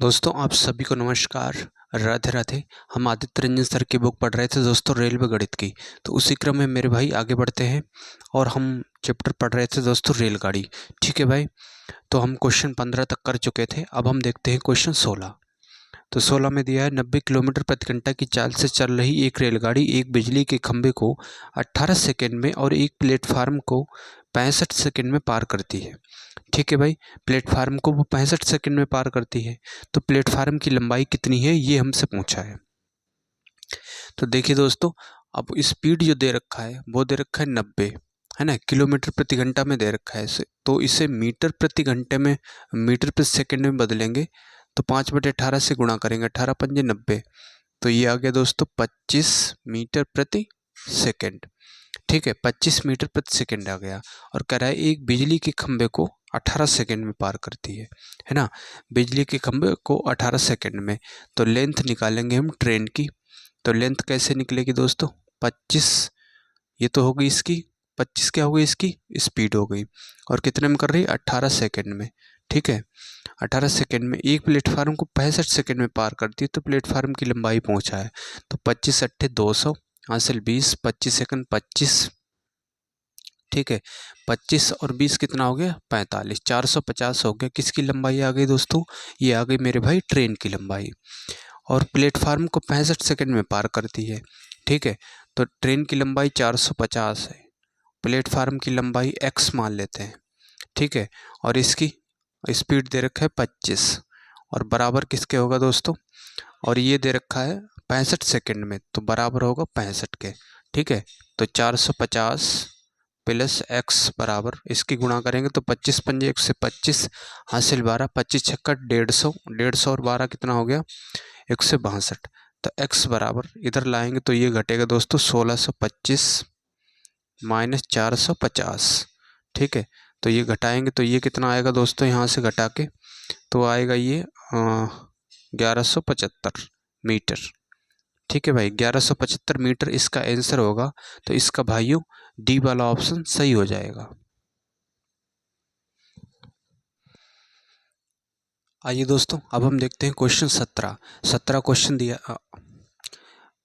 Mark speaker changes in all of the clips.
Speaker 1: दोस्तों आप सभी को नमस्कार। राधे राधे। हम आदित्य रंजन सर की बुक पढ़ रहे थे दोस्तों, रेलवे गणित की। तो उसी क्रम में मेरे भाई आगे बढ़ते हैं और हम चैप्टर पढ़ रहे थे दोस्तों रेलगाड़ी। ठीक है भाई, तो हम क्वेश्चन 15 तक कर चुके थे। अब हम देखते हैं क्वेश्चन 16। तो 16 में दिया है 90 किलोमीटर प्रति घंटा की चाल से चल रही एक रेलगाड़ी एक बिजली के खंभे को 18 सेकेंड में और एक प्लेटफार्म को 65 सेकेंड में पार करती है। ठीक है भाई, प्लेटफार्म को वो 65 सेकेंड में पार करती है। तो प्लेटफार्म की लंबाई कितनी है ये हमसे पूछा है। तो देखिए दोस्तों, अब स्पीड जो दे रखा है वो दे रखा है 90, है ना, किलोमीटर प्रति घंटा में दे रखा है इसे। तो इसे मीटर प्रति घंटे में, मीटर प्रति सेकेंड में बदलेंगे। तो 5/18 से गुणा करेंगे, 18 पंजे 90। तो ये आ गया दोस्तों 25 मीटर प्रति सेकेंड। ठीक है, 25 मीटर प्रति सेकेंड आ गया। और कह रहा है एक बिजली के खंभे को 18 सेकेंड में पार करती है ना, बिजली के खंभे को 18 सेकेंड में। तो लेंथ निकालेंगे हम ट्रेन की। तो लेंथ कैसे निकलेगी दोस्तों, 25, ये तो हो गई इसकी 25, क्या हो गई इसकी स्पीड हो गई। और कितने में कर रही है, 18 सेकेंड में। ठीक है, 18 सेकेंड में एक प्लेटफार्म को 65 सेकेंड में पार करती है। तो प्लेटफार्म की लंबाई पहुंचा है। तो 25 अट्ठे 200, हासिल 20, 25 सेकंड 25। ठीक है, 25 और 20 कितना हो गया, 45, 450 हो गया। किसकी लंबाई आ गई दोस्तों, ये आ गई मेरे भाई ट्रेन की लंबाई। और प्लेटफार्म को 65 सेकंड में पार करती है। ठीक है, तो ट्रेन की लंबाई 450 है, प्लेटफार्म की लंबाई x मान लेते हैं। ठीक है, और इसकी स्पीड दे रखा है 25, और बराबर किसके होगा दोस्तों, और ये दे रखा है 65 सेकंड में, तो बराबर होगा 65 के। ठीक है, तो 450 प्लस x बराबर, इसकी गुणा करेंगे तो 25 पंजे 1 से 25, हासिल 12, 25 छक्का 150, 150 और 12 कितना हो गया 162। तो x बराबर इधर लाएंगे तो ये घटेगा दोस्तों 1625 माइनस 450। ठीक है, तो ये घटाएंगे तो ये कितना आएगा दोस्तों, यहाँ से घटा के तो आएगा ये 1175 मीटर। ठीक है भाई, 1175 मीटर इसका आंसर होगा। तो इसका भाइयों डी वाला ऑप्शन सही हो जाएगा। आइए दोस्तों, अब हम देखते हैं क्वेश्चन 17 क्वेश्चन दिया।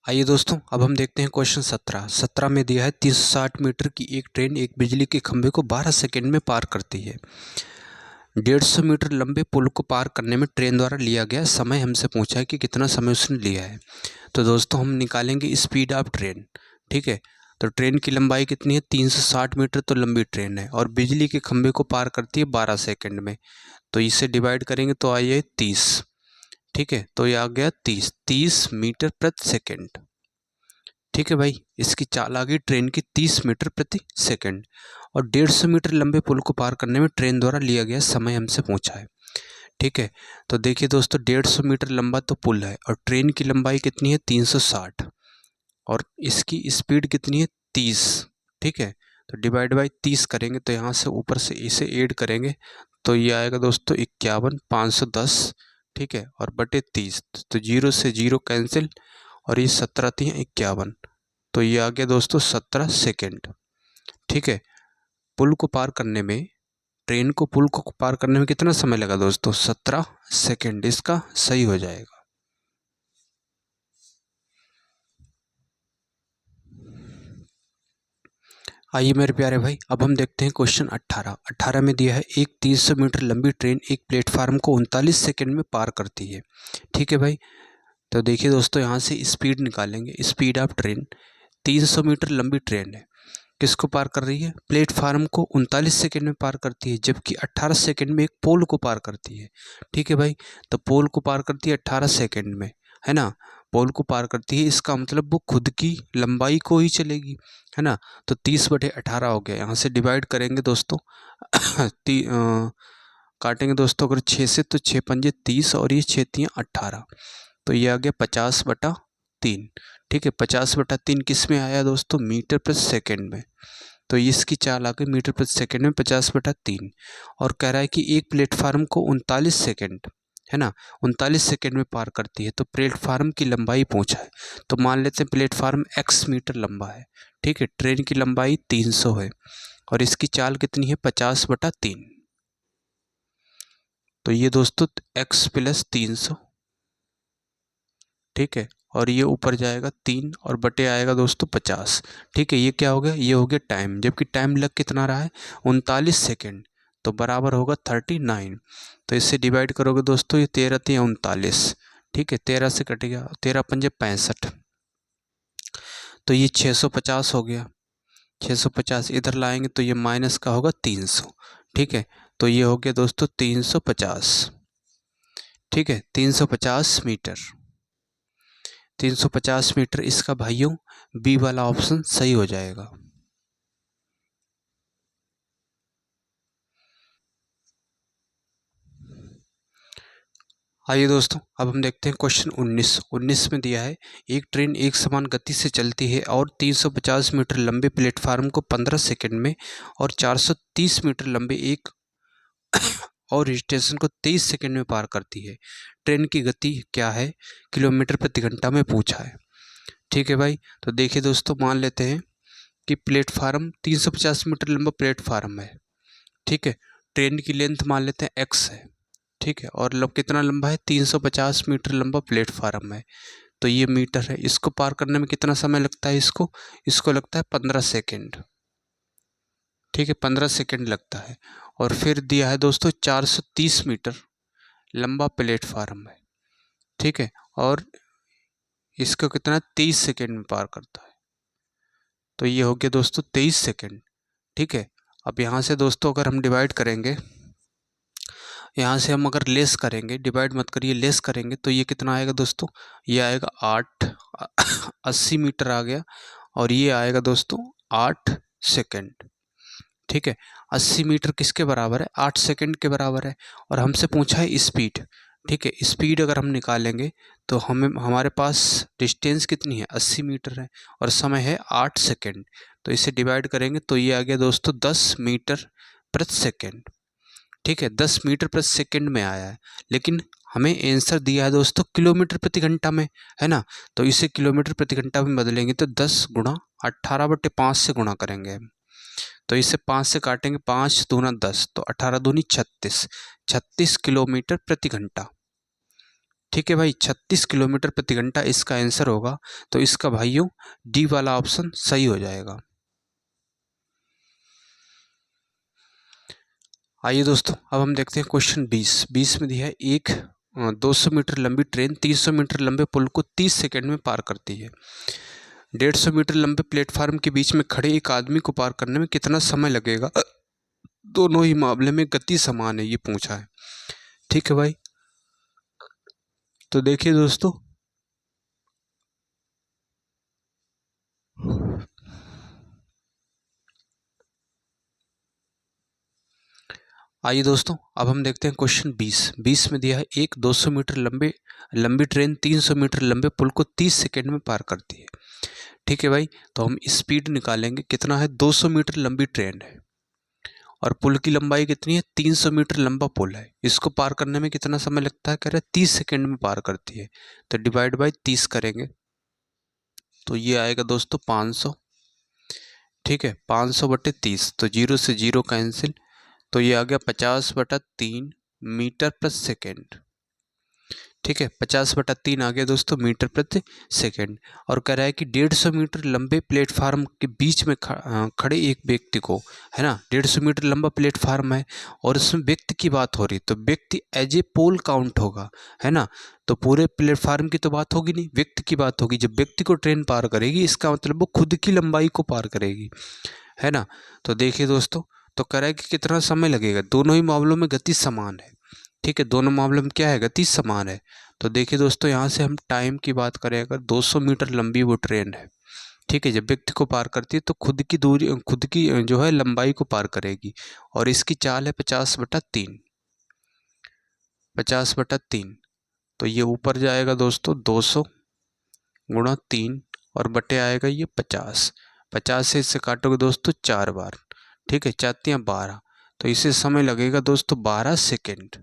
Speaker 1: आइए दोस्तों, अब हम देखते हैं क्वेश्चन 17 में दिया है 360 मीटर की एक ट्रेन एक बिजली के खंभे को 12 सेकंड में पार करती है। 150 मीटर लंबे पुल को पार करने में ट्रेन द्वारा लिया गया समय हमसे पूछा है कि कितना समय उसने लिया है। तो दोस्तों हम निकालेंगे स्पीड ऑफ ट्रेन। ठीक है, तो ट्रेन की लंबाई कितनी है, 360 मीटर तो लंबी ट्रेन है, और बिजली के खंभे को पार करती है 12 सेकंड में। तो इसे डिवाइड करेंगे तो आइए 30। ठीक है, तो ये आ गया 30 मीटर प्रति सेकंड। ठीक है भाई, इसकी चाल आ गई ट्रेन की 30 मीटर प्रति सेकंड। और 150 मीटर लंबे पुल को पार करने में ट्रेन द्वारा लिया गया समय हमसे पूछा है। ठीक है, तो देखिए दोस्तों 150 मीटर लंबा तो पुल है, और ट्रेन की लंबाई कितनी है 360, और इसकी स्पीड कितनी है 30। ठीक है, तो डिवाइड बाई 30 करेंगे तो यहाँ से ऊपर से इसे ऐड करेंगे तो ये आएगा दोस्तों 51 510। ठीक है, और बटे 30, तो 0 से 0 कैंसिल, और ये 17 थी 51, तो ये आ गया दोस्तों 17 सेकेंड। ठीक है, पुल को पार करने में, ट्रेन को पुल को पार करने में कितना समय लगा दोस्तों, 17 सेकेंड, इसका सही हो जाएगा। आइए मेरे प्यारे भाई, अब हम देखते हैं क्वेश्चन 18 में दिया है एक 300 मीटर लंबी ट्रेन एक प्लेटफार्म को 39 सेकेंड में पार करती है। ठीक है भाई, तो देखिए दोस्तों यहाँ से स्पीड निकालेंगे, स्पीड ऑफ ट्रेन। 300 मीटर लंबी ट्रेन है, किसको पार कर रही है, प्लेटफार्म को 39 सेकेंड में पार करती है, जबकि 18 सेकेंड में एक पोल को पार करती है। ठीक है भाई, तो पोल को पार करती है 18 सेकेंड में, है ना, पोल को पार करती है, इसका मतलब वो खुद की लंबाई को ही चलेगी, है ना। तो 30/18 हो गया, यहाँ से डिवाइड करेंगे दोस्तों काटेंगे दोस्तों अगर 6 से, तो 6 पंजे 30 और ये 6 3 18, तो ये आ गया 50/3। ठीक है, 50/3 किस में आया दोस्तों, मीटर प्रति सेकेंड में। तो इसकी चाल आ गई मीटर प्रति सेकेंड में 50/3। और कह रहा है कि एक प्लेटफार्म को 39 सेकेंड, है ना, 39 सेकेंड में पार करती है। तो प्लेटफार्म की लंबाई पूछा है, तो मान लेते हैं प्लेटफार्म x मीटर लंबा है। ठीक है, ट्रेन की लंबाई 300 है, और इसकी चाल कितनी है 50/3। तो ये दोस्तों x प्लस 300, ठीक है, और ये ऊपर जाएगा 3 और बटे आएगा दोस्तों 50, ठीक है। ये क्या हो गया, ये हो गया टाइम, जबकि टाइम लग कितना रहा है 39 सेकेंड, तो बराबर होगा 39। तो इससे डिवाइड करोगे दोस्तों, ये 13 3 39, ठीक है, 13 से कट गया, 13 पंजे 65, तो ये 650 हो गया। 650 इधर लाएंगे तो ये माइनस का होगा 300, ठीक है, तो ये हो गया दोस्तों 350, ठीक है, 350 मीटर, 350 मीटर इसका भाइयों बी वाला ऑप्शन सही हो जाएगा। आइए दोस्तों, अब हम देखते हैं क्वेश्चन 19 में दिया है, एक ट्रेन एक समान गति से चलती है और 350 मीटर लंबे प्लेटफार्म को 15 सेकंड में और 430 मीटर लंबे एक और स्टेशन को 23 सेकंड में पार करती है। ट्रेन की गति क्या है, किलोमीटर प्रति घंटा में पूछा है, ठीक है भाई। तो देखिए दोस्तों, मान लेते हैं कि प्लेटफार्म 350 मीटर लंबा प्लेटफार्म है, ठीक है, ट्रेन की लेंथ मान लेते हैं x है, ठीक है, और कितना लंबा है 350 मीटर लंबा प्लेटफार्म है, तो ये मीटर है, इसको पार करने में कितना समय लगता है, इसको लगता है 15 सेकेंड, ठीक है, 15 सेकेंड लगता है। और फिर दिया है दोस्तों 430 मीटर लंबा प्लेटफार्म है, ठीक है, और इसको कितना 23 सेकेंड में पार करता है, तो ये हो गया दोस्तों 23 सेकेंड, ठीक है। अब यहाँ से दोस्तों अगर हम डिवाइड करेंगे, यहाँ से हम अगर लेस करेंगे, डिवाइड मत करिए, लेस करेंगे तो ये कितना आएगा दोस्तों, ये आएगा 80 मीटर आ गया, और ये आएगा दोस्तों 8 सेकेंड, ठीक है। 80 मीटर किसके बराबर है, 8 सेकेंड के बराबर है, और हमसे पूछा है स्पीड, ठीक है। स्पीड अगर हम निकालेंगे तो हमें हमारे पास डिस्टेंस कितनी है 80 मीटर है, और समय है 8 सेकेंड, तो इसे डिवाइड करेंगे तो ये आ गया दोस्तों 10 मीटर प्रति सेकेंड, ठीक है, 10 मीटर प्रति सेकेंड में आया है, लेकिन हमें आंसर दिया है दोस्तों किलोमीटर प्रति घंटा में, है ना। तो इसे किलोमीटर प्रति घंटा में बदलेंगे तो 10 गुणा 18/5 से गुणा करेंगे हम, तो इसे 5 से काटेंगे, 5 दूना 10, तो 18 दूनी 36, 36 किलोमीटर प्रति घंटा, ठीक है भाई, 36 किलोमीटर प्रति घंटा इसका आंसर होगा। तो इसका भाइयों डी वाला ऑप्शन सही हो जाएगा। आइए दोस्तों, अब हम देखते हैं क्वेश्चन 20 में दिया है, एक 200 मीटर लंबी ट्रेन 300 मीटर लंबे पुल को 30 सेकंड में पार करती है। 150 मीटर लंबे प्लेटफार्म के बीच में खड़े एक आदमी को पार करने में कितना समय लगेगा, दोनों ही मामले में गति समान है, ये पूछा है, ठीक है भाई। तो देखिए दोस्तों, आइए दोस्तों, अब हम देखते हैं क्वेश्चन 20 में दिया है, एक 200 मीटर लंबी ट्रेन 300 मीटर लंबे पुल को 30 सेकंड में पार करती है, ठीक है भाई। तो हम स्पीड निकालेंगे, कितना है 200 मीटर लंबी ट्रेन है, और पुल की लंबाई कितनी है 300 मीटर लंबा पुल है, इसको पार करने में कितना समय लगता है, कह रहे हैं 30 सेकंड में पार करती है, तो डिवाइड बाई 30 करेंगे तो ये आएगा दोस्तों 500, ठीक है, 500/30, तो 0 से 0 कैंसिल, तो ये आ गया 50/3 मीटर प्रति सेकेंड, ठीक है, 50/3 आ गया दोस्तों मीटर प्रति सेकेंड। और कह रहा है कि 150 मीटर लंबे प्लेटफार्म के बीच में खड़े एक व्यक्ति को, है ना, 150 मीटर लंबा प्लेटफार्म है और उसमें व्यक्ति की बात हो रही, तो व्यक्ति एज ए पोल काउंट होगा, है ना। तो पूरे प्लेटफार्म की तो बात होगी नहीं, व्यक्ति की बात होगी, जब व्यक्ति को ट्रेन पार करेगी इसका मतलब वो खुद की लंबाई को पार करेगी, है ना। तो देखिए दोस्तों, तो कह रहा है कि कितना समय लगेगा, दोनों ही मामलों में गति समान है, ठीक है, दोनों मामलों में क्या है, गति समान है। तो देखिए दोस्तों, यहाँ से हम टाइम की बात करें, अगर 200 मीटर लंबी वो ट्रेन है, ठीक है, जब व्यक्ति को पार करती है तो खुद की दूरी, खुद की जो है लंबाई को पार करेगी, और इसकी चाल है 50/3, 50/3, तो ये ऊपर जाएगा दोस्तों 200 गुणा 3 और बटे आएगा ये 50, 50 से इससे काटोगे दोस्तों 4 बार, ठीक है, 4 × 12, तो इसे समय लगेगा दोस्तों 12 सेकेंड,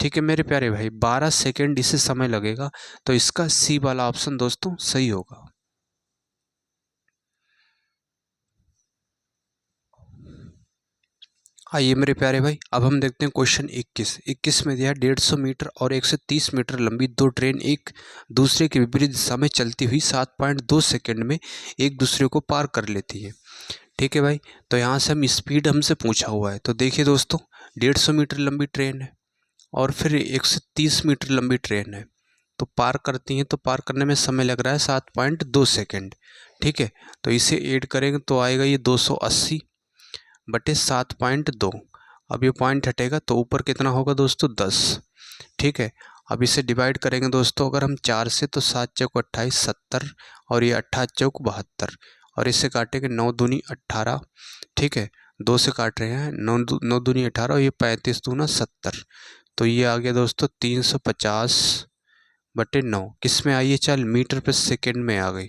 Speaker 1: ठीक है मेरे प्यारे भाई, 12 सेकेंड इसे समय लगेगा, तो इसका सी वाला ऑप्शन दोस्तों सही होगा। आइए मेरे प्यारे भाई, अब हम देखते हैं क्वेश्चन 21 में दिया है 150 मीटर और 130 मीटर लंबी दो ट्रेन एक दूसरे के विपरीत दिशा में चलती हुई 7.2 सेकंड में एक दूसरे को पार कर लेती है। ठीक है भाई, तो यहाँ से हम स्पीड हमसे पूछा हुआ है। तो देखिए दोस्तों, 150 मीटर लंबी ट्रेन है और फिर 130 मीटर लंबी ट्रेन है, तो पार करती हैं, तो पार करने में समय लग रहा है 7.2 सेकेंड। ठीक है, तो इसे ऐड करेंगे तो आएगा ये 280 बटे 7.2। अब ये पॉइंट हटेगा तो ऊपर कितना होगा दोस्तों, 10। ठीक है, अब इसे डिवाइड करेंगे दोस्तों अगर हम 4 से, तो 7 चौक 28 70 और ये 28 चौक 72 और इससे काटेंगे 9 दूनी 18। ठीक है, 2 से काट रहे हैं, 9 दूनी 18 और ये 35 दूना 70। तो ये आ गया दोस्तों 350 बटे 9। किस में आई है चाल, मीटर प्रति सेकेंड में आ गई।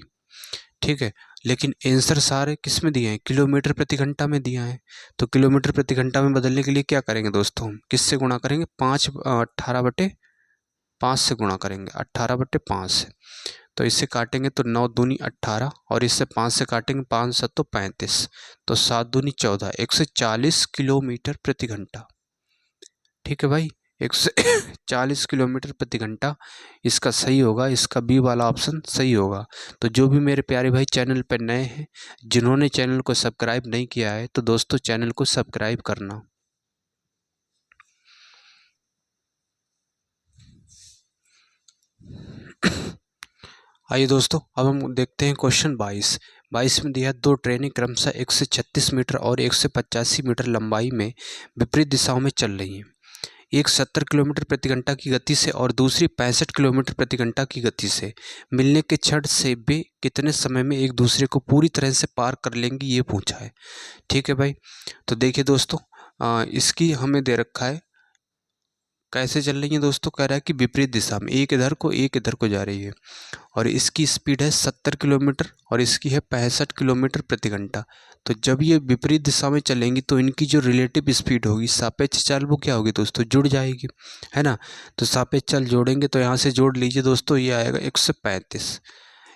Speaker 1: ठीक है, लेकिन आंसर सारे किस में दिए हैं, किलोमीटर प्रति घंटा में दिया है। तो किलोमीटर प्रति घंटा में बदलने के लिए क्या करेंगे दोस्तों, हम किससे गुणा करेंगे, 18 बटे 5 से गुणा करेंगे, 18/5 से। तो इससे काटेंगे तो 9 दूनी 18 और इससे 5 से काटेंगे 5 7 35, तो 7 दूनी 14, 140 किलोमीटर प्रति घंटा। ठीक है भाई, 140 किलोमीटर प्रति घंटा इसका सही होगा, इसका बी वाला ऑप्शन सही होगा। तो जो भी मेरे प्यारे भाई चैनल पर नए हैं, जिन्होंने चैनल को सब्सक्राइब नहीं किया है, तो दोस्तों चैनल को सब्सक्राइब करना। आइए दोस्तों, अब हम देखते हैं क्वेश्चन 22 में दिया है दो ट्रेनें क्रमशः 136 मीटर और 185 मीटर लंबाई में विपरीत दिशाओं में चल रही हैं। एक 70 किलोमीटर प्रति घंटा की गति से और दूसरी 65 किलोमीटर प्रति घंटा की गति से मिलने के क्षण से वे कितने समय में एक दूसरे को पूरी तरह से पार कर लेंगी, ये पूछा है। ठीक है भाई, तो देखिए दोस्तों, इसकी हमें दे रखा है कैसे चल रही है दोस्तों, कह रहा है कि विपरीत दिशा में, एक इधर को एक इधर को जा रही है और इसकी स्पीड है 70 किलोमीटर और इसकी है 65 किलोमीटर प्रति घंटा। तो जब ये विपरीत दिशा में चलेंगी तो इनकी जो रिलेटिव स्पीड होगी, सापेक्ष चाल, वो क्या होगी दोस्तों, जुड़ जाएगी, है ना। तो सापेक्ष चाल जोड़ेंगे तो यहाँ से जोड़ लीजिए दोस्तों, ये आएगा 135,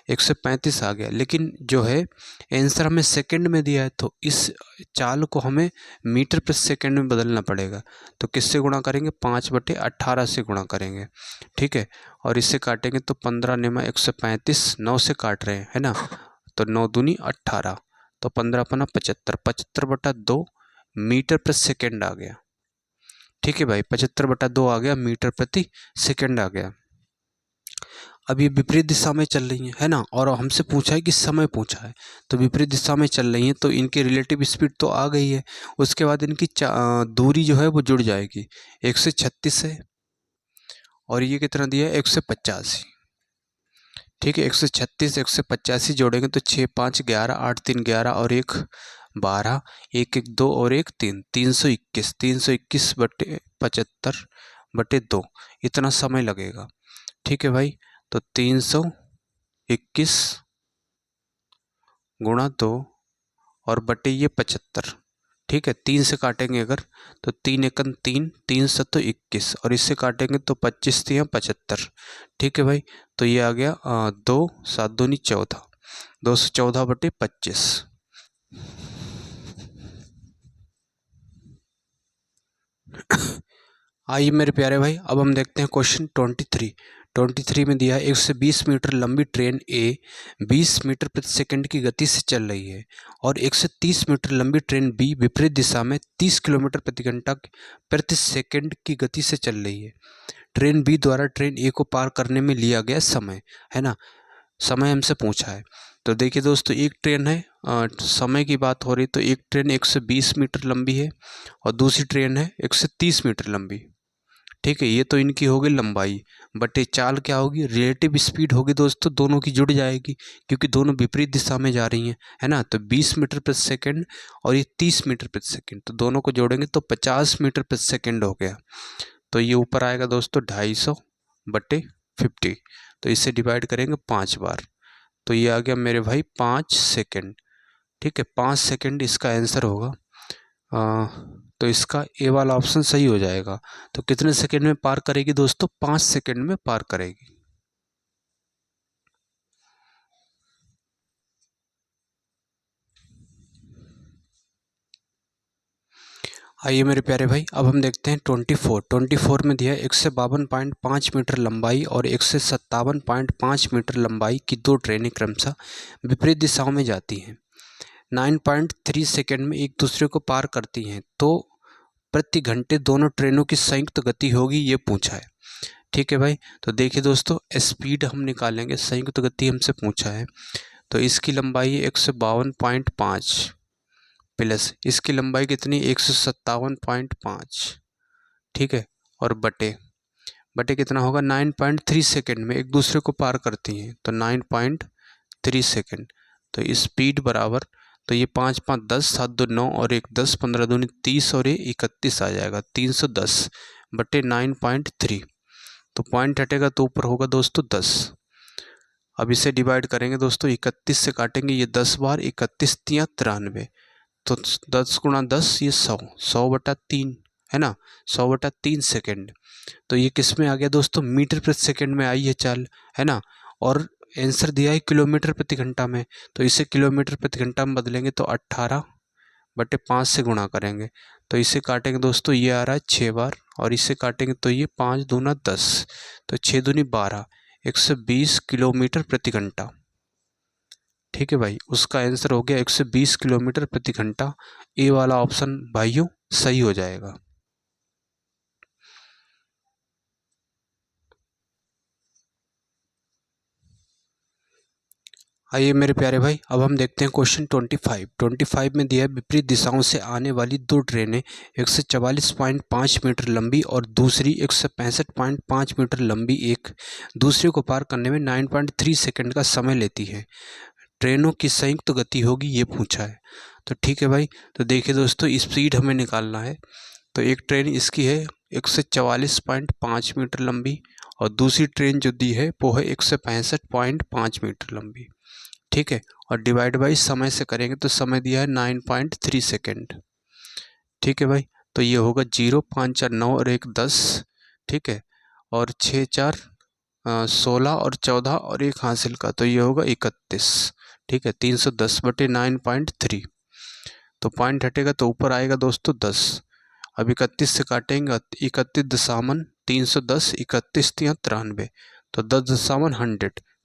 Speaker 1: 135 आ गया। लेकिन जो है आंसर हमें सेकंड में दिया है, तो इस चाल को हमें मीटर प्रति सेकंड में बदलना पड़ेगा। तो किससे गुणा करेंगे, 5/18 से गुणा करेंगे। ठीक है, और इससे काटेंगे तो 15 निमा 135, 9 से काट रहे हैं, है ना। तो 9 दूनी 18, तो 15 पना 75, 75/2 मीटर प्रति सेकंड आ गया। ठीक है भाई, 75/2 आ गया, मीटर प्रति सेकंड आ गया। अब ये विपरीत दिशा में चल रही है ना, और हमसे पूछा है कि समय पूछा है, तो विपरीत दिशा में चल रही हैं तो इनकी रिलेटिव स्पीड तो आ गई है। उसके बाद इनकी दूरी जो है वो जुड़ जाएगी, 136 है और ये कितना दिया है, 185। ठीक है, 136 185 जोड़ेंगे तो 6 5 11 8 3 11 और 1 12, 1 1 2 और 1 3, 321, 321/75/2 इतना समय लगेगा। ठीक है भाई, तो 321 गुणा 2 और बटे ये 75। ठीक है, 3 से काटेंगे अगर तो 3 एकन 3, 3 सत्तो 21 और इससे काटेंगे तो 25 3 75। ठीक है भाई, तो ये आ गया 2 7 दूनी 14, 214/25। आइए मेरे प्यारे भाई, अब हम देखते हैं क्वेश्चन 23 में दिया है 120 मीटर लंबी ट्रेन ए 20 मीटर प्रति सेकंड की गति से चल रही है और 130 मीटर लंबी ट्रेन बी विपरीत दिशा में 30 किलोमीटर प्रति घंटा प्रति सेकंड की गति से चल रही है। ट्रेन बी द्वारा ट्रेन ए को पार करने में लिया गया समय, है ना, समय हमसे पूछा है। तो देखिए दोस्तों, एक ट्रेन है, समय की बात हो रही, तो एक ट्रेन 120 मीटर लंबी है और दूसरी ट्रेन है 130 मीटर लंबी। ठीक है, ये तो इनकी होगी लंबाई, बट ये चाल क्या होगी, रिलेटिव स्पीड होगी दोस्तों, दोनों की जुड़ जाएगी क्योंकि दोनों विपरीत दिशा में जा रही हैं, है ना। तो 20 मीटर प्रति सेकंड और ये 30 मीटर प्रति सेकंड, तो दोनों को जोड़ेंगे तो 50 मीटर प्रति सेकंड हो गया। तो ये ऊपर आएगा दोस्तों 250/50, तो इससे डिवाइड करेंगे 5 बार, तो ये आ गया मेरे भाई 5 सेकेंड। ठीक है, 5 सेकेंड इसका आंसर होगा। तो इसका ए वाला ऑप्शन सही हो जाएगा। तो कितने सेकंड में पार करेगी दोस्तों, 5 सेकंड में पार करेगी। आइए मेरे प्यारे भाई, अब हम देखते हैं 24 में दिया है 152.5 मीटर लंबाई और 157.5 मीटर लंबाई की दो ट्रेनें क्रमशः विपरीत दिशाओं में जाती हैं, 9.3 सेकेंड में एक दूसरे को पार करती हैं, तो प्रति घंटे दोनों ट्रेनों की संयुक्त गति होगी, ये पूछा है। ठीक है भाई, तो देखिए दोस्तों, स्पीड हम निकालेंगे, संयुक्त गति हमसे पूछा है, तो इसकी लंबाई है 152.5 प्लस इसकी लंबाई कितनी 157.5, ठीक है, और बटे कितना होगा 9.3 सेकेंड में एक दूसरे को पार करती हैं, तो 9.3 सेकेंड। तो स्पीड बराबर, तो ये 5 5 10 7 2 9 और 1 10 15 दूनी 30 और ये 31 आ जाएगा, 310 बटे 9.3। तो पॉइंट हटेगा तो ऊपर होगा दोस्तों 10। अब इसे डिवाइड करेंगे दोस्तों, 31 से काटेंगे ये 10 बार, 31 तियाँ 93, तो 10 गुणा 10 ये 100 बटा 3 है ना, 100 बटा 3 सेकेंड। तो ये किस में आ गया दोस्तों, मीटर प्रति सेकेंड में आई है चाल, है ना, और आंसर दिया है किलोमीटर प्रति घंटा में, तो इसे किलोमीटर प्रति घंटा में बदलेंगे तो 18 बटे 5 से गुणा करेंगे, तो इसे काटेंगे दोस्तों, ये आ रहा है 6 बार, और इसे काटेंगे तो ये 5 दूना 10, तो 6 दूनी 12, 120 किलोमीटर प्रति घंटा। ठीक है भाई, उसका आंसर हो गया 120 किलोमीटर प्रति घंटा। ए वाला ऑप्शन भाइयों सही हो जाएगा। आइए मेरे प्यारे भाई, अब हम देखते हैं क्वेश्चन 25 में दिया है विपरीत दिशाओं से आने वाली दो ट्रेनें 144.5 मीटर लंबी और दूसरी 165.5 मीटर लंबी एक दूसरे को पार करने में 9.3 सेकंड का समय लेती है, ट्रेनों की संयुक्त गति होगी, ये पूछा है। तो ठीक है भाई, तो देखिए दोस्तों, स्पीड हमें निकालना है, तो एक ट्रेन इसकी है 144.5 मीटर लंबी और दूसरी ट्रेन जो दी है वो है 165.5 मीटर लंबी, ठीक है, और डिवाइड बाई समय से करेंगे तो समय दिया है 9.3 सेकेंड। ठीक है भाई, तो ये होगा 0 5 4 9 और 1 10, ठीक है, और 6 4 16 और 14 और 1 हासिल का, तो ये होगा 31, ठीक है, 310 बटे 9.3। तो पॉइंट हटेगा तो ऊपर आएगा दोस्तों 10। अब 31 से काटेंगे, 31 × 31 तियाँ 93, तो 10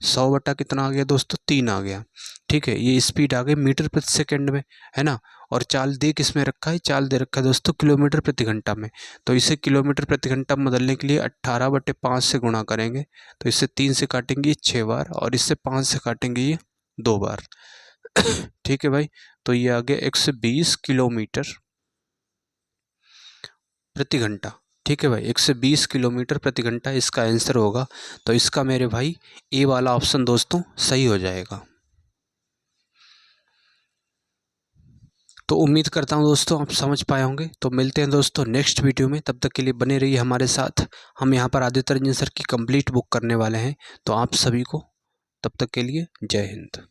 Speaker 1: 100 बटा कितना आ गया दोस्तों 3 आ गया। ठीक है, ये स्पीड आ गई मीटर प्रति सेकंड में, है ना, और चाल दे किस में रखा है, चाल दे रखा है दोस्तों किलोमीटर प्रति घंटा में, तो इसे किलोमीटर प्रति घंटा में बदलने के लिए 18 बटे 5 से गुणा करेंगे, तो इससे 3 से काटेंगे 6 बार और इससे 5 से काटेंगे ये 2 बार। ठीक है भाई, तो ये आ गया 120 किलोमीटर प्रति घंटा। ठीक है भाई, 120 किलोमीटर प्रति घंटा इसका आंसर होगा, तो इसका मेरे भाई ए वाला ऑप्शन दोस्तों सही हो जाएगा। तो उम्मीद करता हूँ दोस्तों आप समझ पाए होंगे। तो मिलते हैं दोस्तों नेक्स्ट वीडियो में, तब तक के लिए बने रहिए हमारे साथ। हम यहाँ पर आदित्य रंजन सर की कंप्लीट बुक करने वाले हैं, तो आप सभी को तब तक के लिए जय हिंद।